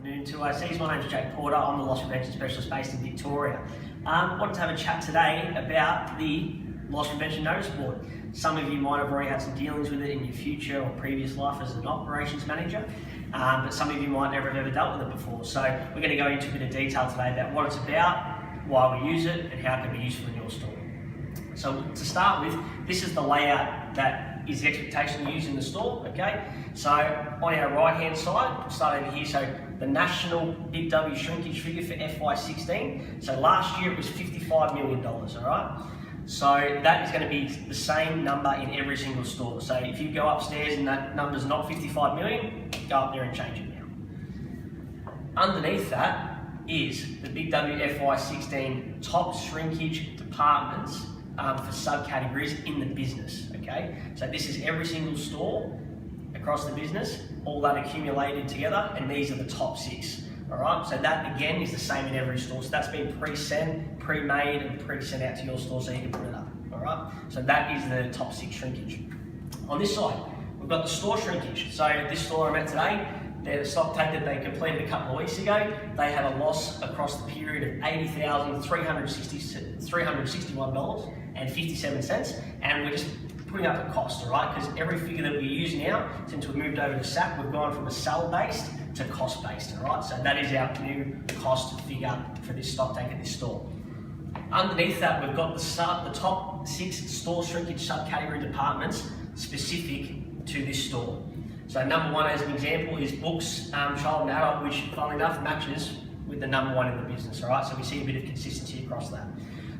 Afternoon to overseas. My name is Jake Porter. I'm the loss prevention specialist based in Victoria. Wanted to have a chat today about the loss prevention notice board. Some of you might have already had some dealings with it in your future or previous life as an operations manager, but some of you might never have ever dealt with it before. So we're going to go into a bit of detail today about what it's about, why we use it, and how it can be useful in your store. So to start with, this is the layout that is the expectation to use in the store, okay? So on our right hand side, we'll start over here, so the national Big W shrinkage figure for FY16. So last year it was $55 million, all right? So that is going to be the same number in every single store. So if you go upstairs and that number's not 55 million, go up there and change it now. Underneath that is the Big W FY16 top shrinkage departments for subcategories in the business, okay? So this is every single store across the business, all that accumulated together, and these are the top 6, all right? So that again is the same in every store. So that's been pre-sent, pre-made, and pre-sent out to your store so you can put it up, all right? So that is the top 6 shrinkage. On this side, we've got the store shrinkage. So this store I'm at today, their stock take that they completed a couple of weeks ago, they had a loss across the period of $80,361.57, and we're just putting up a cost, all right? Because every figure that we use now, since we've moved over to SAP, we've gone from a sale-based to cost-based, all right? So that is our new cost figure for this stock take at this store. Underneath that, we've got the top 6 store shrinkage subcategory departments specific to this store. So number 1, as an example, is books, child and adult, which funnily enough matches with the number 1 in the business, all right? So we see a bit of consistency across that.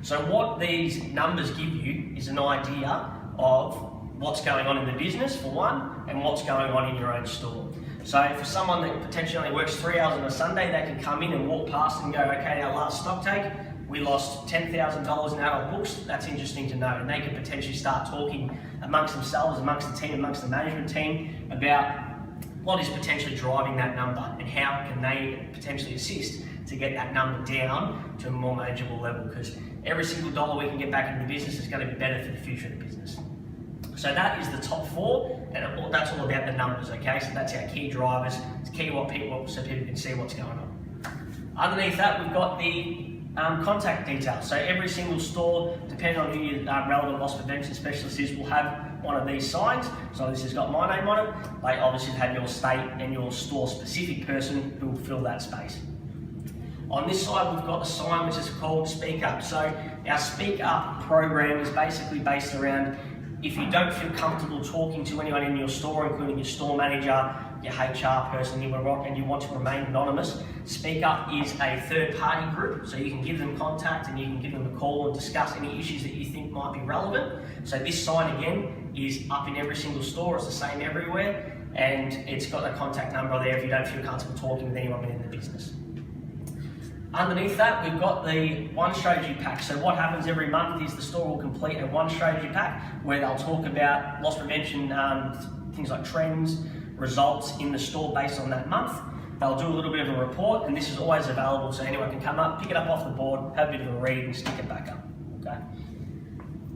So what these numbers give you is an idea of what's going on in the business, for one, and what's going on in your own store. So for someone that potentially only works 3 hours on a Sunday, they can come in and walk past and go, okay, our last stock take, we lost $10,000 in adult books. That's interesting to know. And they could potentially start talking amongst themselves, amongst the team, amongst the management team about what is potentially driving that number and how can they potentially assist to get that number down to a more manageable level, because every single dollar we can get back into the business is going to be better for the future of the business. So that is the top 4, and that's all about the numbers, okay? So that's our key drivers. It's key so people can see what's going on. Underneath that, we've got the contact details. So every single store, depending on who your relevant loss prevention specialist is, will have one of these signs. So this has got my name on it. They obviously have your state and your store specific person who will fill that space. On this side, we've got a sign which is called Speak Up. So our Speak Up program is basically based around if you don't feel comfortable talking to anyone in your store, including your store manager, your HR person, and you want to remain anonymous, Speak Up is a third-party group, so you can give them contact and you can give them a call and discuss any issues that you think might be relevant. So this sign again is up in every single store, it's the same everywhere, and it's got a contact number there if you don't feel comfortable talking with anyone within the business. Underneath that, we've got the One Strategy Pack. So what happens every month is the store will complete a One Strategy Pack where they'll talk about loss prevention, things like trends, results in the store based on that month. They'll do a little bit of a report, and this is always available so anyone can come up, pick it up off the board, have a bit of a read and stick it back up, okay?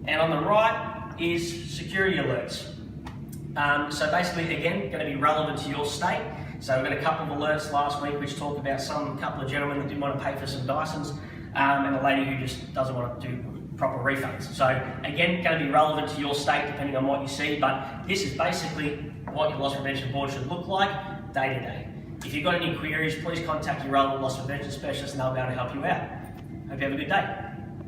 And on the right is security alerts. So basically, again, going to be relevant to your state. So we got a couple of alerts last week which talk about a couple of gentlemen that didn't want to pay for some Dysons, and a lady who just doesn't want to do proper refunds. So again, going to be relevant to your state depending on what you see, but this is basically what your loss prevention board should look like day to day. If you've got any queries, please contact your relevant loss prevention specialist and they'll be able to help you out. Hope you have a good day.